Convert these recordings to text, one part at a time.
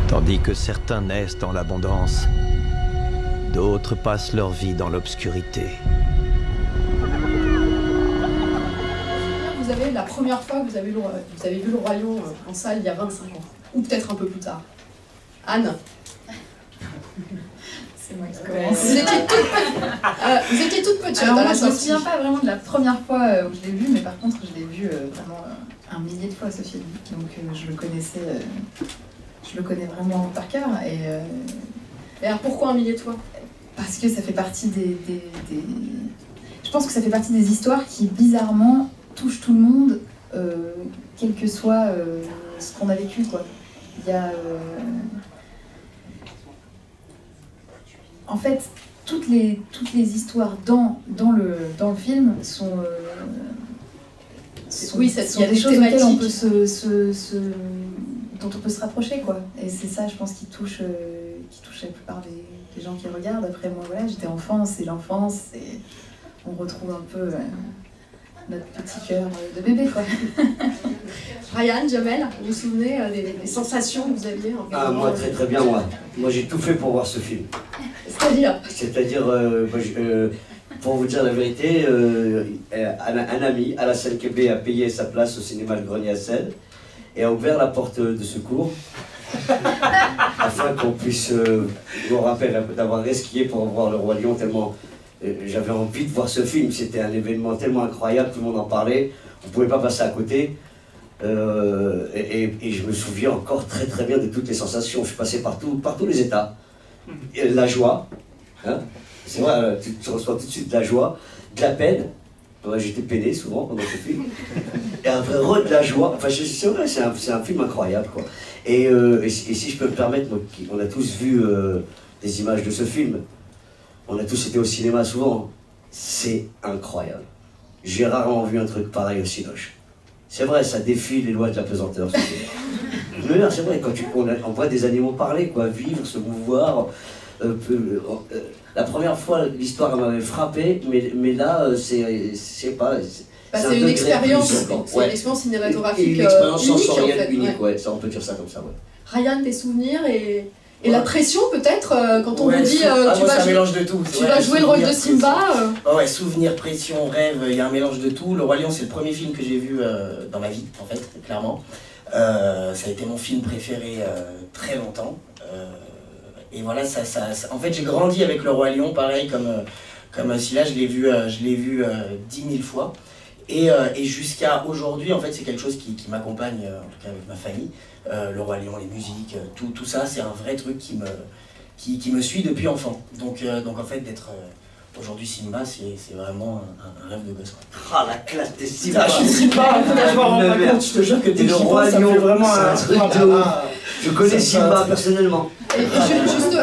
Tandis que certains naissent dans l'abondance, d'autres passent leur vie dans l'obscurité. Vous avez la première fois que vous avez vu le Roi Lion en salle il y a 25 ans, ou peut-être un peu plus tard. Anne. C'est moi qui commence. Vous étiez toute petite. Alors moi, je ne me souviens pas vraiment de la première fois où je l'ai vu, mais par contre, je l'ai vu vraiment un millier de fois, ce film. Donc je le connaissais, je le connais vraiment par cœur. Et alors pourquoi un millier de fois? Parce que ça fait partie je pense que ça fait partie des histoires qui, bizarrement, touchent tout le monde, quel que soit ce qu'on a vécu, quoi. Il y a... En fait, toutes les histoires dans le film sont oui, sont des choses auxquelles on peut dont on peut se rapprocher, quoi. Et c'est ça, je pense, qui touche la plupart des gens qui regardent. Après, moi, voilà, j'étais enfant, c'est l'enfance, et on retrouve un peu notre petit cœur de bébé, quoi. Ryan, Jamel, vous vous souvenez des sensations que vous aviez en Ah, moi, très très bien, moi. Moi, j'ai tout fait pour voir ce film. C'est-à-dire pour vous dire la vérité, un ami, Alassane Kébé, a payé sa place au cinéma Le Grenier à Sel et a ouvert la porte de secours afin qu'on puisse, je me rappelle d'avoir resquillé pour voir Le Roi Lion, tellement j'avais envie de voir ce film. C'était un événement tellement incroyable, tout le monde en parlait, on ne pouvait pas passer à côté. Et je me souviens encore très très bien de toutes les sensations. Je suis passé par tous les états. La joie, hein, c'est vrai, tu reçois tout de suite de la joie, de la peine. Ouais, j'étais peiné souvent pendant ce film. Et après, de la joie. Enfin, c'est vrai, c'est un film incroyable, quoi. Et si je peux me permettre, on a tous vu des images de ce film. On a tous été au cinéma souvent. C'est incroyable. J'ai rarement vu un truc pareil au Cinoche. C'est vrai, ça défie les lois de la pesanteur. C'est vrai, quand on voit des animaux parler, quoi, vivre, se mouvoir. La première fois, l'histoire m'avait frappé, mais là, c'est pas. C'est une expérience, c'est une expérience cinématographique une expérience unique, sensorielle en fait, unique, ouais, ça, on peut dire ça comme ça, ouais. Ryan, tes souvenirs et la pression peut-être quand on vous dit c'est un mélange de tout. Tu vas jouer le rôle de Simba. Ouais, souvenir, pression, rêve, il y a un mélange de tout. Le Roi Lion, c'est le premier film que j'ai vu dans ma vie, en fait, clairement. Ça a été mon film préféré très longtemps. Et voilà, en fait, j'ai grandi avec Le Roi Lion, pareil comme Scylla, je l'ai vu 10 000 fois. Et jusqu'à aujourd'hui, en fait, c'est quelque chose qui m'accompagne, en tout cas avec ma famille. Le Roi Lion, les musiques, tout ça, c'est un vrai truc qui me suit depuis enfant. Donc en fait, d'être aujourd'hui Simba, c'est vraiment un rêve de gosse. Ah, la classe des Simba! Je suis Simba, je me rends pas compte, je te jure que dès que Le j'y Roi pense, ça me Lion, fait vraiment un truc de ouf. Je connais Simba personnellement. Et juste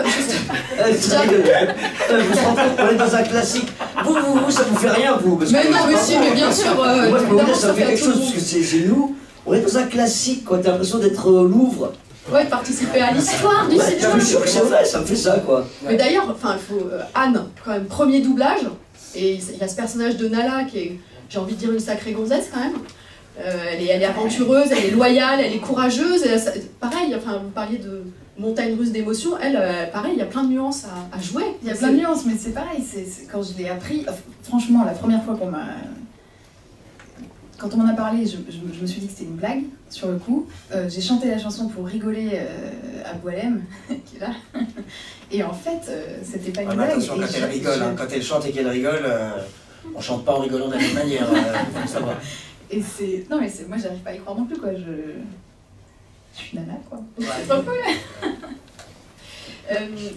on est dans un classique. Vous, ça vous fait rien, vous? Mais non, mais si, mais bien sûr. Moi, je peux vous dire, ça me fait quelque chose, parce que c'est nous. On est dans un classique, quoi. T'as l'impression d'être au Louvre. Ouais, de participer à l'histoire du cinéma. Je suis sûr que c'est vrai, ça me fait ça, quoi. Mais d'ailleurs, enfin, il faut Anne, quand même, premier doublage. Et il y a ce personnage de Nala qui est, j'ai envie de dire, une sacrée gonzesse, quand même. Elle est aventureuse, elle est loyale, elle est courageuse. Pareil, enfin, vous parliez de montagne russe d'émotions. Elle, pareil, il y a plein de nuances à jouer. Il y a plein de nuances, mais c'est pareil. Quand je l'ai appris, franchement, la première fois quand on m'en a parlé, je me suis dit que c'était une blague, sur le coup. J'ai chanté la chanson pour rigoler à Boualem, qui est là. Et en fait, c'était pas une blague. Attention, quand elle rigole, quand elle chante et qu'elle rigole, on chante pas en rigolant de la même manière, faut savoir. Et non mais moi j'arrive pas à y croire non plus, quoi. Je suis nana, quoi.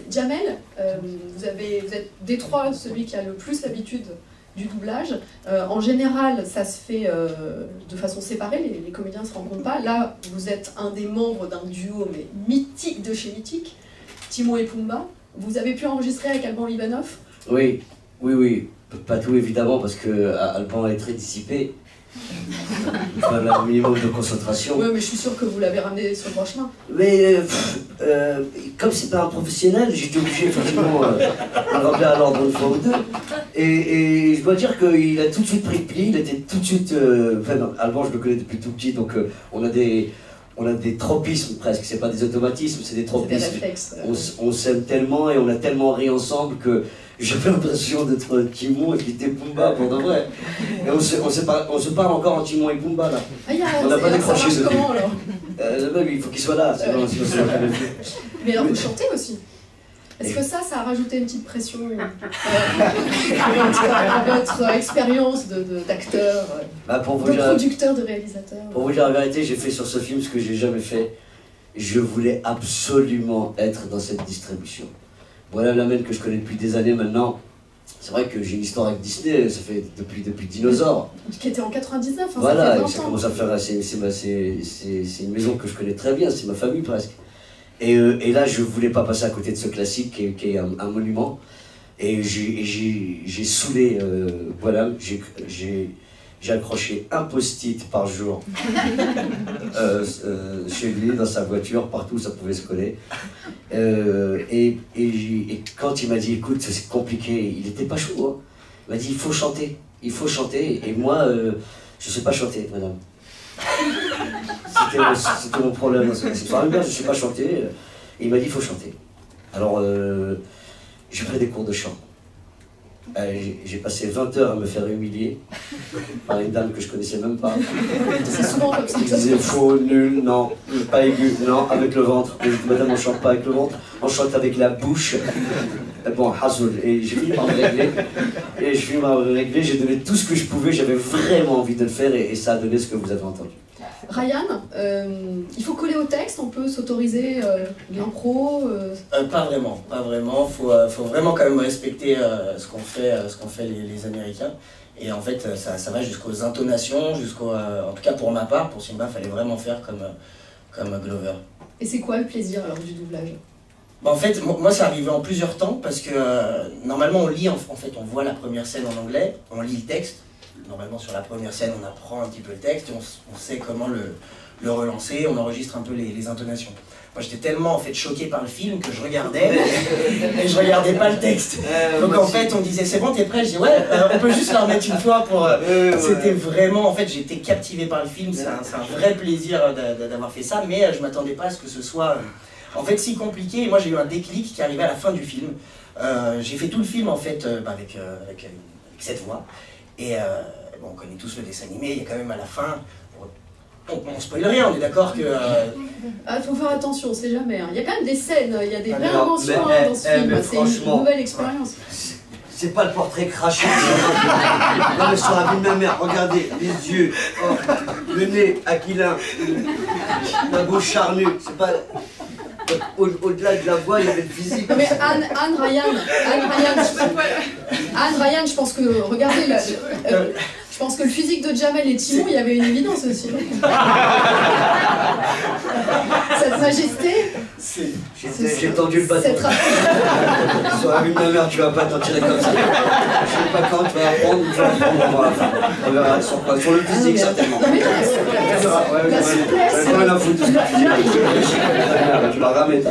Jamel, vous êtes des trois celui qui a le plus l'habitude du doublage. En général, ça se fait de façon séparée, les comédiens ne se rencontrent pas. Là, vous êtes un des membres d'un duo mais mythique de chez Mythique, Timon et Pumba. Vous avez pu enregistrer avec Alban Livanov? Oui. Pas tout évidemment, parce que Alban est très dissipé. Il faut un minimum de concentration. Oui, mais je suis sûre que vous l'avez ramené sur le droit chemin. Mais comme c'est pas un professionnel, j'étais obligé effectivement de le rappeler à l'ordre une fois ou deux. Et je dois dire qu'il a tout de suite pris le pli, il était tout de suite... Enfin, Alban, je le connais depuis tout petit, donc on a on a des tropismes presque, c'est pas des automatismes, c'est des C'est des tropismes. réflexes. On s'aime tellement et on a tellement ri ensemble que j'avais l'impression d'être Timon et qu'il était Pumba pour de vrai. Et on se parle encore en Timon et Pumba là. Ah, On n'a pas décroché ça marche comment alors? Le mec, il faut qu'il soit là, sinon ça va pas le faire. Mais alors vous chantez aussi. Est-ce que ça a rajouté une petite pression à votre expérience d'acteur, Bah, de producteur, de réalisateur? Pour vous dire la vérité, j'ai fait sur ce film ce que j'ai jamais fait. Je voulais absolument être dans cette distribution. Voilà Lamen que je connais depuis des années maintenant. C'est vrai que j'ai une histoire avec Disney, ça fait depuis Dinosaure. Qui était en 99, hein, Voilà, ça fait 20 ça ans. commence à faire. C'est une maison que je connais très bien, c'est ma famille presque. Et là, je voulais pas passer à côté de ce classique qui est un monument. Et j'ai saoulé, voilà, j'ai accroché un post-it par jour chez lui, dans sa voiture, partout où ça pouvait se coller. Et quand il m'a dit, écoute, c'est compliqué, il était pas chaud. Hein. Il m'a dit, il faut chanter. Et moi, je sais pas chanter, madame. C'était mon problème. C'est pas bien, je sais pas chanter. Et il m'a dit, il faut chanter. Alors, j'ai pris des cours de chant. J'ai passé 20 heures à me faire humilier par une dame que je connaissais même pas. C'est souvent comme ça. Il disait faux, nul, non, pas aigu, non, avec le ventre. Et je dis, madame, on chante pas avec le ventre, on chante avec la bouche. Et bon, hasoul. Et j'ai fini par me régler. J'ai donné tout ce que je pouvais, j'avais vraiment envie de le faire et ça a donné ce que vous avez entendu. Ryan, il faut coller au texte, on peut s'autoriser l'impro Pas vraiment. Faut vraiment quand même respecter ce qu'ont fait les Américains. Et en fait, ça va jusqu'aux intonations, en tout cas pour ma part, pour Simba, il fallait vraiment faire comme Glover. Et c'est quoi le plaisir alors du doublage? Bah, en fait, moi ça arrivait en plusieurs temps parce que normalement on lit, en fait on voit la première scène en anglais, on lit le texte. Normalement sur la première scène on apprend un petit peu le texte, on sait comment le relancer, on enregistre un peu les intonations. Moi j'étais tellement en fait choqué par le film que je regardais et je regardais pas le texte. Donc en fait on disait c'est bon t'es prêt, je dis ouais on peut juste la remettre une fois pour... C'était vraiment, en fait j'étais captivé par le film, c'est un vrai plaisir d'avoir fait ça, mais je m'attendais pas à ce que ce soit en fait si compliqué. Et moi j'ai eu un déclic qui arrivait à la fin du film. J'ai fait tout le film en fait avec cette voix. Et bon, on connaît tous le dessin animé, il y a quand même à la fin, on spoil rien, on est d'accord que... faut faire attention, on sait jamais. Hein. Il y a quand même des scènes, il y a des vraies non, inventions dans ce film, c'est une nouvelle expérience. C'est pas le portrait craché. Non mais sur la vie de ma mère, regardez, les yeux, le nez aquilin, la bouche charnue, c'est pas... Au-delà de la voix, il y avait le physique. Non mais Anne Ryan, je pense que, regardez, je pense que le physique de Jamel et Timon, il y avait une évidence aussi. Cette majesté, J'ai tendu le bâton. Sur la vie de ma mère, tu vas pas t'en tirer comme ça. Je sais pas quand tu vas apprendre, tu vas apprendre. On verra sur quoi. Sur le physique, certainement. Non mais la souplesse, Pas la foutre. Tu vas ramer,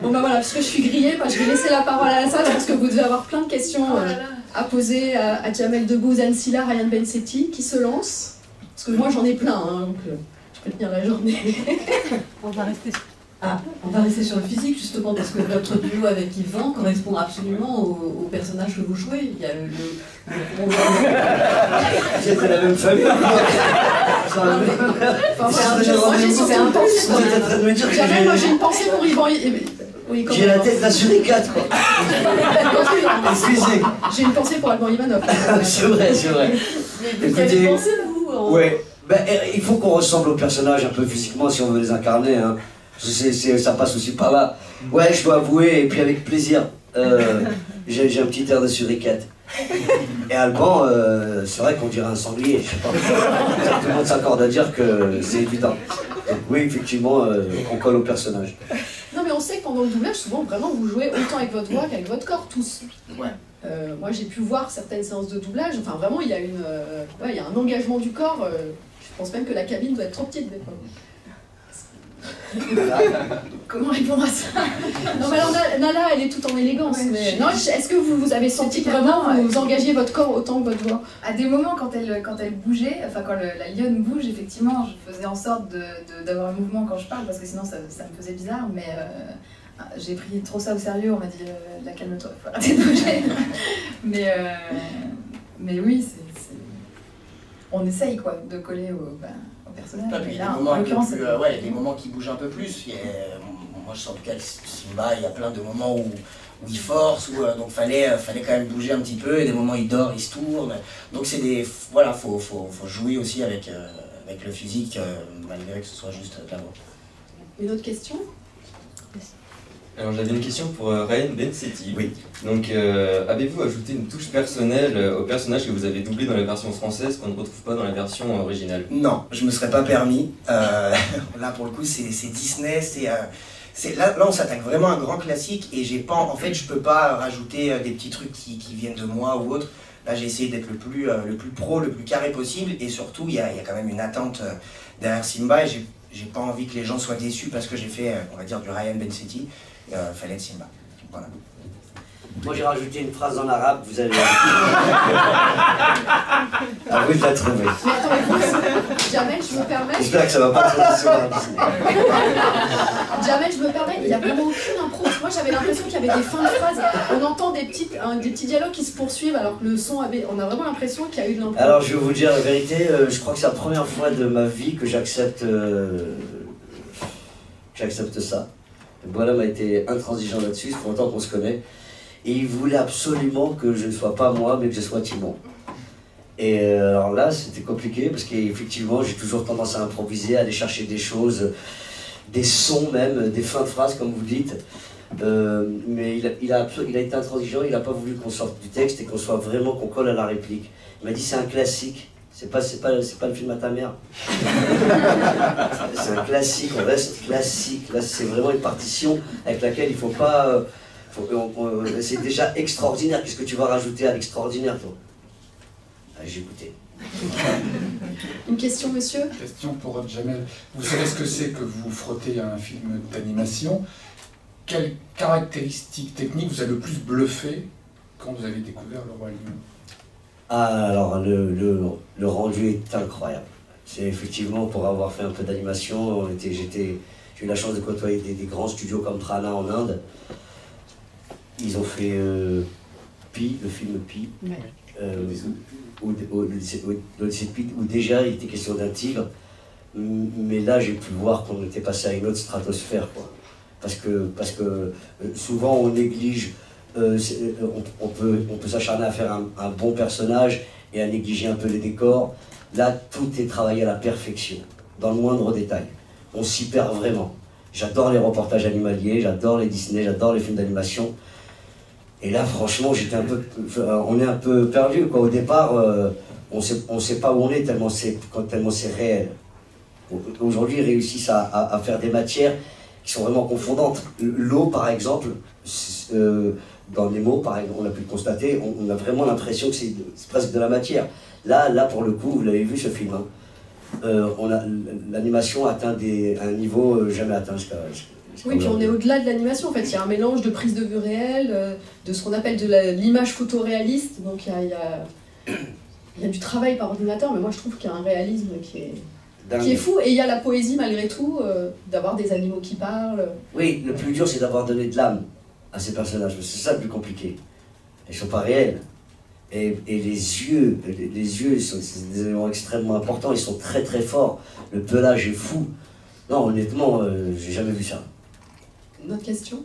Bon bah voilà, parce que je suis grillée, je vais laisser la parole à la salle parce que vous devez avoir plein de questions à poser à Jamel Debbouze, Anne Silla, Ryan Bensetti, qui se lance. Parce que moi j'en ai plein, hein, donc je peux tenir la journée. On va rester sur le physique justement parce que votre duo avec Yvan correspond absolument au personnage que vous jouez. Il y a C'est la même famille. C'est intense. Jamel, moi j'ai une pensée pour Yvan. Oui, j'ai la tête d'un suricate, quoi. Excusez. J'ai une pensée pour Alban Ivanov. C'est vrai. Mais vous avez pensé, vous Ouais. Ben, il faut qu'on ressemble aux personnages un peu physiquement si on veut les incarner. Hein. Ça passe aussi par là. Ouais, je dois avouer, et puis avec plaisir. J'ai un petit air de suricate. Et Alban, c'est vrai qu'on dirait un sanglier, je sais pas. Tout le monde s'accorde à dire que c'est évident. Donc, oui, effectivement, on colle au personnage. Non mais on sait que pendant le doublage, souvent vraiment vous jouez autant avec votre voix qu'avec votre corps, tous. Ouais. Moi j'ai pu voir certaines séances de doublage, enfin vraiment il y a un engagement du corps, je pense même que la cabine doit être trop petite des fois. Comment répondre à ça? Non, mais alors Nala, elle est toute en élégance. Ouais, Mais... Non, est-ce que vous avez senti que vraiment vous engagiez votre corps autant que votre voix? À des moments, quand elle bougeait, enfin quand la lionne bouge, effectivement, je faisais en sorte d'avoir un mouvement quand je parle, parce que sinon ça me faisait bizarre, mais j'ai pris trop ça au sérieux, on m'a dit la calme-toi, il faut arrêter de bouger. mais oui, on essaye quoi, de coller au personnage. Ah, puis, il y a Là, des moments en l'occurrence, il y a des moments qui bougent un peu plus. Moi je sens en tout cas que Simba, il y a plein de moments où il force, donc fallait quand même bouger un petit peu, et des moments il dort, il se tourne. Donc c'est des. Voilà, faut jouer aussi avec le physique, malgré que ce soit juste de la voix. Une autre question? Alors j'avais une question pour Ryan Bensetti. Oui. Donc avez-vous ajouté une touche personnelle au personnage que vous avez doublé dans la version française qu'on ne retrouve pas dans la version originale? Non, je me serais pas permis. Là pour le coup c'est Disney, là on s'attaque vraiment à un grand classique, et j'ai pas, en fait je peux pas rajouter des petits trucs qui viennent de moi ou autre. Là j'ai essayé d'être le plus pro, le plus carré possible, et surtout il y a quand même une attente derrière Simba, et j'ai pas envie que les gens soient déçus parce que j'ai fait, on va dire, du Ryan Bensetti. Fallait être Simba. Voilà. Moi j'ai rajouté une phrase en arabe, vous allez... Ah oui, je la trouver. Mais attends, Jamel, je me permets. J'espère que ça va pas trop sur la Disney. Jamel, je me permets, il n'y a vraiment aucune impro. Moi j'avais l'impression qu'il y avait des fins de phrases. On entend des petits dialogues qui se poursuivent alors que le son avait. On a vraiment l'impression qu'il y a eu de l'impro. Alors je vais vous dire la vérité, je crois que c'est la première fois de ma vie que j'accepte ça. Voilà m'a été intransigeant là-dessus, ça fait longtemps qu'on se connaît. Et il voulait absolument que je ne sois pas moi, mais que je sois Timon. Et alors là, c'était compliqué, parce qu'effectivement, j'ai toujours tendance à improviser, à aller chercher des choses, des sons même, des fins de phrases, comme vous dites. Mais il a été intransigeant, il n'a pas voulu qu'on sorte du texte et qu'on colle à la réplique. Il m'a dit c'est un classique. C'est pas le film à ta mère. C'est un classique, on reste classique. Là, c'est vraiment une partition avec laquelle il faut pas. C'est déjà extraordinaire. Qu'est-ce que tu vas rajouter à l'extraordinaire, toi? J'ai écouté. Une question, monsieur? Question pour Jamel. Vous savez ce que c'est que vous frottez à un film d'animation? Quelles caractéristiques techniques vous avez le plus bluffé quand vous avez découvert Le Roi Lion? Ah, alors le rendu est incroyable. C'est effectivement, pour avoir fait un peu d'animation, j'ai eu la chance de côtoyer des grands studios comme Prana en Inde. Ils ont fait Pi, le film Pi, l'Odyssée de Pi, où déjà il était question d'un tigre. Mais là, j'ai pu voir qu'on était passé à une autre stratosphère, quoi. Parce que souvent on néglige. On peut s'acharner à faire un bon personnage et à négliger un peu les décors. Là, tout est travaillé à la perfection, dans le moindre détail. On s'y perd vraiment. J'adore les reportages animaliers, j'adore les Disney, j'adore les films d'animation. Et là, franchement, on est un peu perdu, quoi. Au départ, on sait pas où on est tellement c'est réel. Aujourd'hui, ils réussissent à faire des matières qui sont vraiment confondantes. L'eau, par exemple, dans les mots, par exemple, on a pu le constater, on a vraiment l'impression que c'est presque de la matière. Là, pour le coup, vous l'avez vu ce film, hein, l'animation atteint un niveau jamais atteint jusqu'à... Oui, puis on est au-delà de l'animation, en fait. Il y a un mélange de prise de vue réelle, de ce qu'on appelle de l'image photoréaliste. Donc il y a du travail par ordinateur, mais moi je trouve qu'il y a un réalisme qui est fou. Et il y a la poésie malgré tout, d'avoir des animaux qui parlent. Oui, le plus dur c'est d'avoir donné de l'âme à ces personnages, c'est ça le plus compliqué. Ils ne sont pas réels. Et les yeux, c'est des éléments extrêmement importants, ils sont très très forts. Le pelage est fou. Non, honnêtement, j'ai jamais vu ça. Une autre question?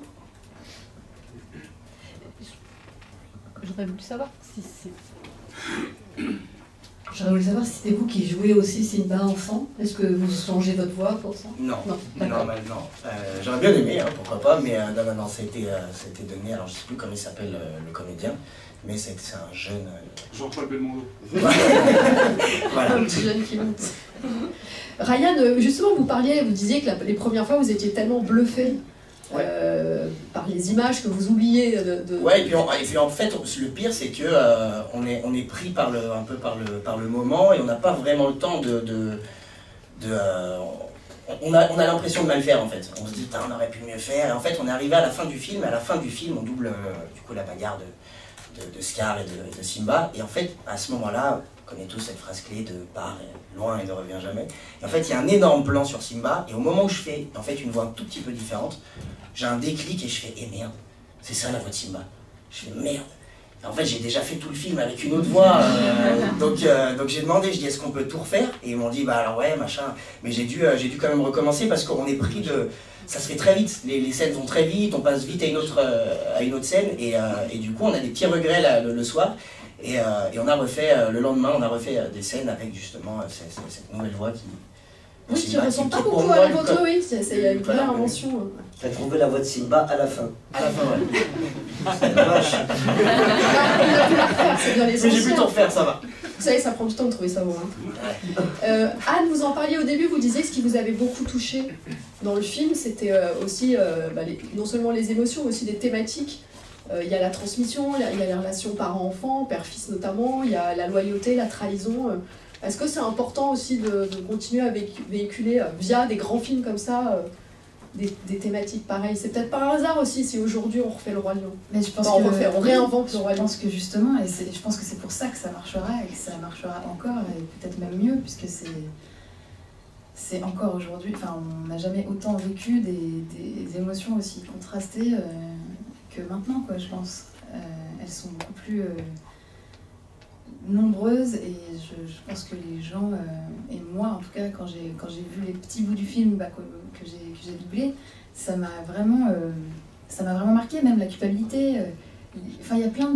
J'aurais voulu savoir si c'était vous qui jouez aussi Simba enfant. Est-ce que vous changez votre voix pour ça? Non, normalement. J'aurais bien aimé, hein, pourquoi pas, mais non, ça a été donné. Alors je sais plus comment il s'appelle le comédien, mais c'est un jeune... Jean-Paul Belmondo. Voilà. Un petit jeune qui monte. Ryan, justement, vous disiez que les premières fois vous étiez tellement bluffé. Ouais. Par les images que vous oubliez Ouais, et puis en fait, le pire c'est que on est pris par le moment, et on n'a pas vraiment le temps on a l'impression de mal faire en fait. On se dit, putain, on aurait pu mieux faire. Et en fait, on est arrivé à la fin du film. À la fin du film, on double du coup la bagarre de Scar et de Simba. Et en fait, à ce moment-là, on connaît tous cette phrase clé de part loin et ne revient jamais. Et en fait, il y a un énorme plan sur Simba. Et au moment où je fais en fait une voix un tout petit peu différente, j'ai un déclic et je fais, eh merde, c'est ça la voix de Simba. Je fais merde. Et en fait, j'ai déjà fait tout le film avec une autre voix. Donc j'ai demandé, je dis, est-ce qu'on peut tout refaire? Et ils m'ont dit, bah alors ouais, machin. Mais j'ai dû quand même recommencer parce qu'on est pris de... Ça se fait très vite, les scènes vont très vite, on passe vite à une autre scène. Et du coup, on a des petits regrets là, le soir. Et on a refait, le lendemain, on a refait des scènes avec justement cette nouvelle voix qui... Oui, qui ressemble pas beaucoup à la vôtre, oui, il y a une vraie invention. T'as trouvé la voix de Simba à la fin. À la fin, ouais. C'est dommage. On a pu la refaire, c'est bien les Mais j'ai pu tout refaire, ça va. Vous savez, ça prend du temps de trouver sa voix. Anne, vous en parliez au début, vous disiez que ce qui vous avait beaucoup touché dans le film, c'était aussi non seulement les émotions, mais aussi des thématiques. Il y a la transmission, il y a les relations parents-enfants, père-fils notamment, il y a la loyauté, la trahison. Est-ce que c'est important aussi de continuer à véhiculer via des grands films comme ça des thématiques pareilles? C'est peut-être par hasard aussi si aujourd'hui on refait Le Roi Lion. Mais je pense on réinvente Le Roi Lion. Je pense que justement, je pense que c'est pour ça que ça marchera et que ça marchera encore et peut-être même mieux puisque c'est encore aujourd'hui, enfin on n'a jamais autant vécu des émotions aussi contrastées que maintenant quoi, je pense. Elles sont beaucoup plus nombreuses et je pense que les gens, et moi en tout cas quand j'ai vu les petits bouts du film que j'ai doublé, ça m'a vraiment marqué, même la culpabilité. Enfin il y a plein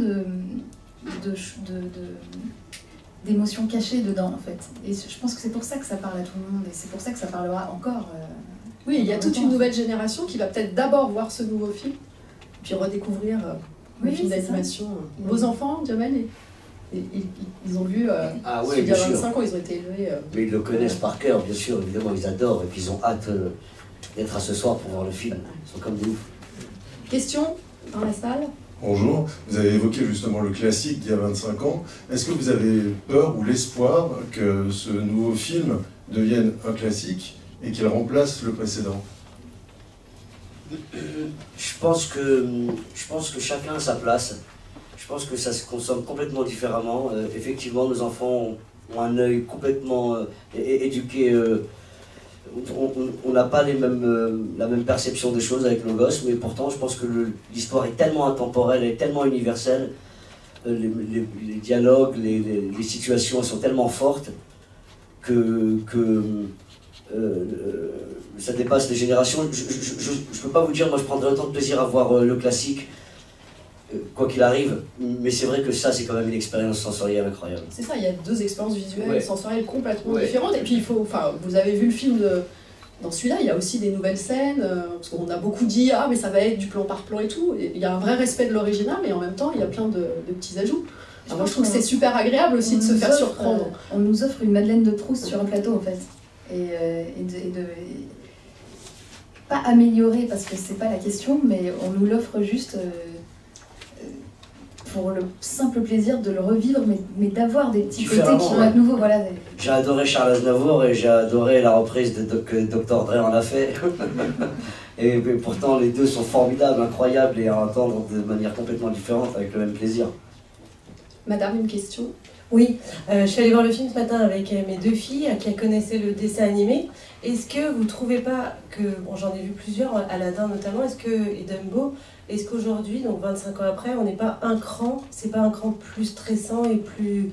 d'émotions cachées dedans en fait. Et je pense que c'est pour ça que ça parle à tout le monde et c'est pour ça que ça parlera encore. Oui, il y a toute une nouvelle génération qui va peut-être d'abord voir ce nouveau film, puis redécouvrir le film d'animation. Vos enfants, Jamel, ils ont vu il y a 25 ans, ils ont été élevés. Mais ils le connaissent par cœur, bien sûr, évidemment, ils adorent et puis ils ont hâte d'être à ce soir pour voir le film. Ils sont comme des ouf. Question dans la salle? Bonjour, vous avez évoqué justement le classique d'il y a 25 ans. Est-ce que vous avez peur ou l'espoir que ce nouveau film devienne un classique et qu'il remplace le précédent? Je pense que chacun a sa place. Je pense que ça se consomme complètement différemment. Effectivement, nos enfants ont un œil complètement éduqué. On n'a pas la même perception des choses avec nos gosses, mais pourtant, je pense que l'histoire est tellement intemporelle, elle est tellement universelle. Les dialogues, les situations sont tellement fortes que ça dépasse les générations. Je ne peux pas vous dire, moi je prendrais autant de plaisir à voir le classique, quoi qu'il arrive, mais c'est vrai que ça c'est quand même une expérience sensorielle incroyable. C'est ça, il y a deux expériences visuelles et sensorielles complètement différentes. Et puis vous avez vu le film dans celui-là, il y a aussi des nouvelles scènes, parce qu'on a beaucoup dit ah mais ça va être du plan par plan et tout. Et il y a un vrai respect de l'original, mais en même temps il y a plein de petits ajouts. Alors moi je trouve que c'est super agréable aussi de se faire surprendre. On nous offre une Madeleine de Proust sur un plateau en fait. Et de pas améliorer parce que c'est pas la question, mais on nous l'offre juste pour le simple plaisir de le revivre, mais d'avoir des petits côtés qui vont être nouveaux. Voilà. J'ai adoré Charles Aznavour et j'ai adoré la reprise de Dr Dre en a fait. Et pourtant les deux sont formidables, incroyables et à entendre de manière complètement différente avec le même plaisir. Madame, une question? Oui, je suis allée voir le film ce matin avec mes deux filles qui connaissaient le dessin animé. Est-ce que vous ne trouvez pas que, bon j'en ai vu plusieurs, Aladdin notamment, et Dumbo, est-ce qu'aujourd'hui, donc 25 ans après, on n'est pas un cran, c'est pas un cran plus stressant et plus...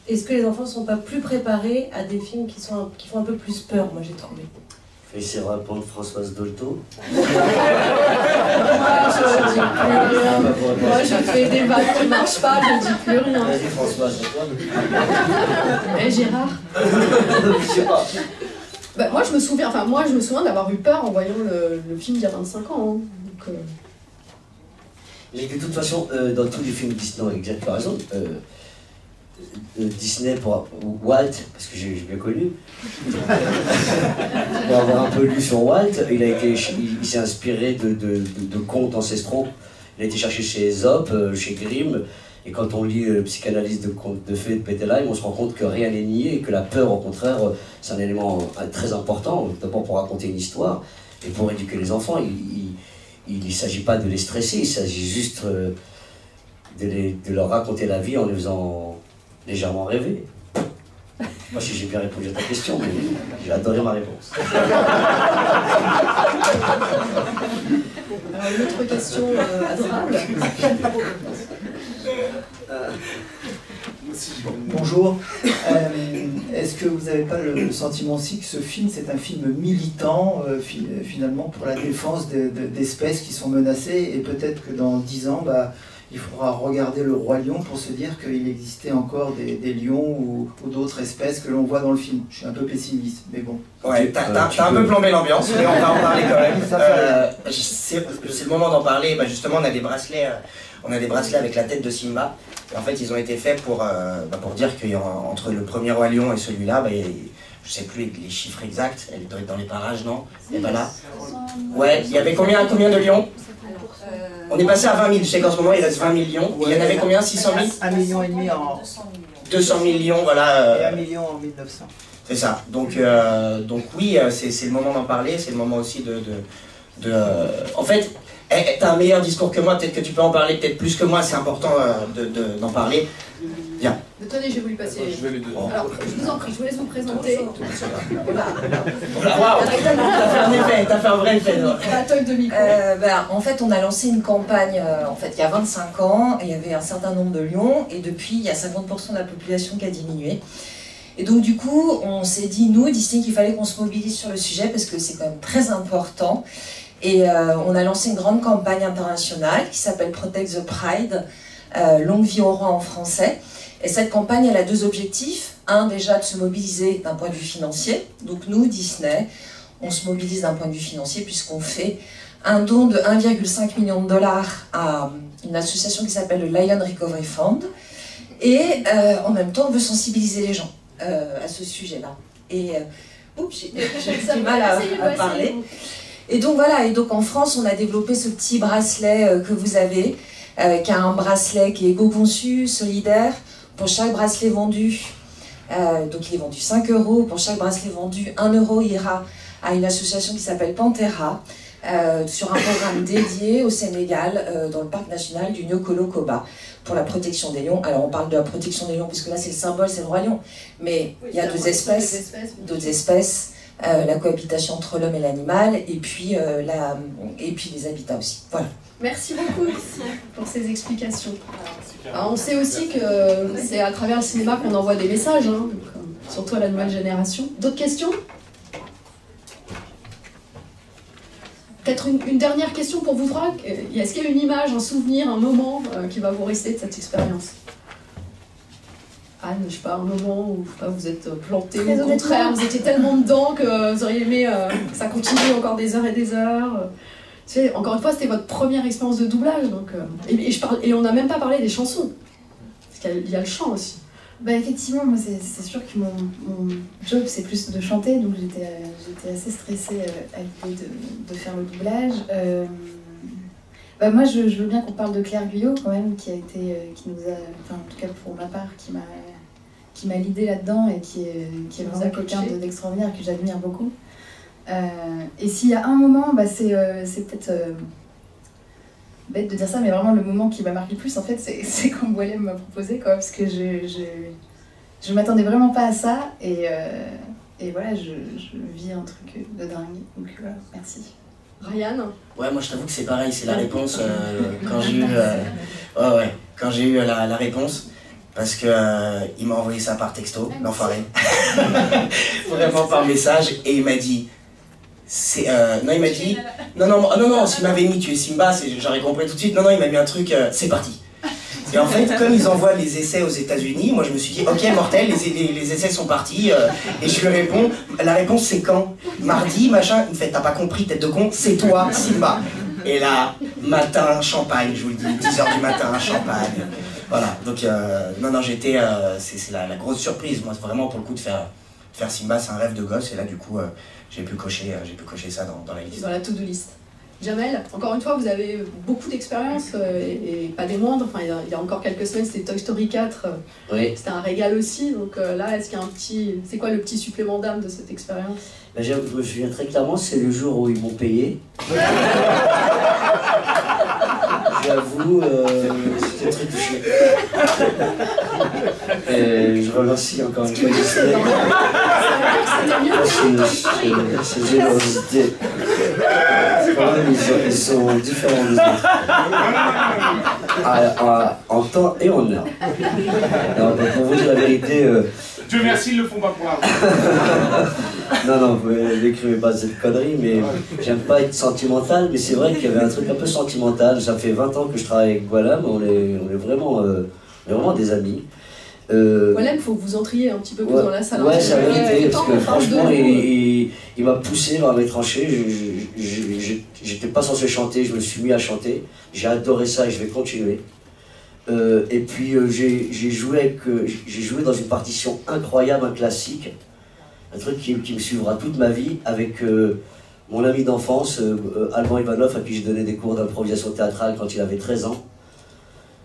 est-ce que les enfants ne sont pas plus préparés à des films qui font un peu plus peur, moi j'ai trouvé? Essayer de répondre Françoise Dolto. Moi je fais des vannes qui ne marchent pas, je ne dis plus rien. Vas-y Françoise, c'est toi. Et Gérard. Moi je me souviens d'avoir eu peur en voyant le film il y a 25 ans. Hein. Mais de toute façon, dans tous les films Disney, exact, tu as raison. Disney pour Walt, parce que j'ai bien connu, pour avoir un peu lu sur Walt, il s'est inspiré de contes ancestraux. Il a été cherché chez Aesop, chez Grimm, Et quand on lit Psychanalyse de contes de fées de Pételaïm, on se rend compte que rien n'est nié et que la peur, au contraire, c'est un élément très important, d'abord pour raconter une histoire et pour éduquer les enfants. Il ne s'agit pas de les stresser, il s'agit juste de leur raconter la vie en les faisant légèrement rêver. Je ne sais pas si j'ai bien répondu à ta question, mais j'ai adoré ma réponse. Alors, une autre question adorable. Bonjour. Est-ce que vous n'avez pas le sentiment aussi que ce film, c'est un film militant, finalement, pour la défense d'espèces qui sont menacées, et peut-être que dans 10 ans, il faudra regarder le roi lion pour se dire qu'il existait encore des lions ou d'autres espèces que l'on voit dans le film. Je suis un peu pessimiste, mais bon. Ouais, t'as un peu plombé l'ambiance, mais on va en parler quand même. C'est le moment d'en parler. Justement, on a des bracelets avec la tête de Simba. Et en fait, ils ont été faits pour dire qu'entre le premier roi lion et celui-là, je sais plus les chiffres exacts, elle doit être dans les parages, non? Et ben là. Ouais, il y avait combien de lions? On est passé à 20 000, je sais qu'en ce moment il reste 20 millions. Il y en avait combien? 600 000? 1,5 million en... 200 millions, voilà. Et 1 million en 1900. C'est ça. Donc oui, c'est le moment d'en parler, c'est le moment aussi en fait, t'as un meilleur discours que moi, peut-être que tu peux en parler peut-être plus que moi, c'est important d'en parler. Viens. Tenez, je vais vous lui passer. Alors, je vous en prie, je vous laisse vous présenter. Waouh, t'as fait un vrai effet. En fait, on a lancé une campagne il y a 25 ans, et il y avait un certain nombre de lions, et depuis, il y a 50% de la population qui a diminué. Et donc du coup, on s'est dit, nous, Disney, qu'il fallait qu'on se mobilise sur le sujet, parce que c'est quand même très important. Et on a lancé une grande campagne internationale qui s'appelle Protect the Pride, Longue vie au roi en français. Et cette campagne, elle a 2 objectifs. Un, déjà, de se mobiliser d'un point de vue financier. Donc nous, Disney, on se mobilise d'un point de vue financier puisqu'on fait un don de 1,5 million de dollars à une association qui s'appelle le Lion Recovery Fund. Et en même temps, on veut sensibiliser les gens à ce sujet-là. Et j'ai du mal à parler. Et donc voilà, et donc en France, on a développé ce petit bracelet que vous avez, qui a un bracelet qui est éco-conçu, solidaire. Pour chaque bracelet vendu, donc il est vendu 5 €, pour chaque bracelet vendu, 1 € ira à une association qui s'appelle Panthera, sur un programme dédié au Sénégal, dans le parc national du Niokolo-Koba, pour la protection des lions. Alors on parle de la protection des lions, puisque là c'est le symbole, c'est le roi lion, mais il y a d'autres espèces, la cohabitation entre l'homme et l'animal, et puis les habitats aussi. Voilà. Merci beaucoup pour ces explications. Alors, on sait aussi que c'est à travers le cinéma qu'on envoie des messages, surtout à la nouvelle génération. D'autres questions? Peut-être une dernière question pour vous trois. Est-ce qu'il y a une image, un souvenir, un moment qui va vous rester de cette expérience? Anne, je sais pas, un moment où vous êtes planté, au contraire, vous étiez tellement dedans que vous auriez aimé que ça continue encore des heures et des heures. Encore une fois, c'était votre première expérience de doublage, donc, et on n'a même pas parlé des chansons, parce qu'il y a le chant aussi. Effectivement, moi c'est sûr que mon job c'est plus de chanter, donc j'étais assez stressée à l'idée de faire le doublage. Moi je veux bien qu'on parle de Claire Guyot quand même, qui nous a, enfin en tout cas pour ma part, qui m'a leadée là-dedans et qui est vraiment quelqu'un d'extraordinaire que j'admire beaucoup. Et s'il y a un moment, c'est peut-être bête de dire ça, mais vraiment le moment qui m'a marqué le plus, en fait, c'est quand Boilem m'a proposé, quoi, parce que je m'attendais vraiment pas à ça, et voilà, je vis un truc de dingue, donc voilà, merci. Ryan? Ouais, moi je t'avoue que c'est pareil, c'est la réponse quand j'ai eu la réponse. Parce que il m'a envoyé ça par texto, l'enfoiré. Vraiment par message, et il m'a dit... non, il m'a dit... Non, s'il m'avait mis tu es Simba, j'aurais compris tout de suite. Non, il m'a mis un truc, c'est parti. Et en fait, comme ils envoient les essais aux États-Unis, moi je me suis dit, ok, mortel, les essais sont partis. Et je lui réponds, la réponse c'est quand? Mardi, machin. Il me fait, t'as pas compris, tête de con, c'est toi, Simba. Et là, matin, champagne, je vous le dis, 10h du matin, champagne. Voilà, donc non, j'étais, c'est la grosse surprise, moi, vraiment pour le coup de faire Simba, c'est un rêve de gosse, et là du coup, j'ai pu cocher ça dans la liste. Dans la to-do list. Jamel, encore une fois, vous avez beaucoup d'expérience et pas des moindres. Enfin, il y a encore quelques semaines, c'était Toy Story 4. Oui. C'était un régal aussi. Donc là, est-ce qu'il y a un petit... C'est quoi le petit supplément d'âme de cette expérience? Ben, je me souviens très clairement, c'est le jour où ils m'ont payé. J'avoue, j'étais très touché. Et je remercie encore une fois Disney. C'est générosité. Quand même, ils sont différents des autres. En temps et en heure. Alors, pour vous dire la vérité... Dieu merci, ils le font pas pour l'argent. Non, vous n'écrivez pas cette connerie, mais j'aime pas être sentimental, mais c'est vrai qu'il y avait un truc un peu sentimental. Ça fait 20 ans que je travaille avec Gualam, on est vraiment des amis. Voilà, il faut que vous entriez un petit peu plus dans la salle. Ouais, c'est la vérité, parce que franchement, il m'a poussé vers mes tranchées. J'étais pas censé chanter, je me suis mis à chanter. J'ai adoré ça et je vais continuer. Et puis j'ai joué dans une partition incroyable, un classique, un truc qui me suivra toute ma vie, avec mon ami d'enfance, Alban Ivanov, à qui j'ai donné des cours d'improvisation théâtrale quand il avait 13 ans.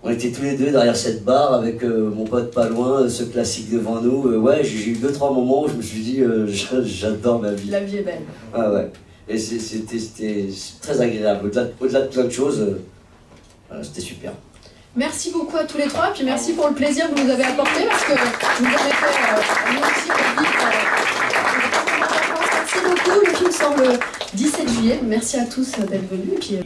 On était tous les deux derrière cette barre avec mon pote pas loin, ce classique devant nous. Ouais, j'ai eu 2-3 moments où je me suis dit, j'adore ma vie. La vie est belle. Ah ouais, et c'était très agréable. Au-delà de plein de choses, c'était super. Merci beaucoup à tous les trois, puis merci pour le plaisir que vous nous avez apporté, parce que vous avez fait nous aussi Merci beaucoup, le film sort le 17 juillet. Merci à tous d'être venus. Et puis...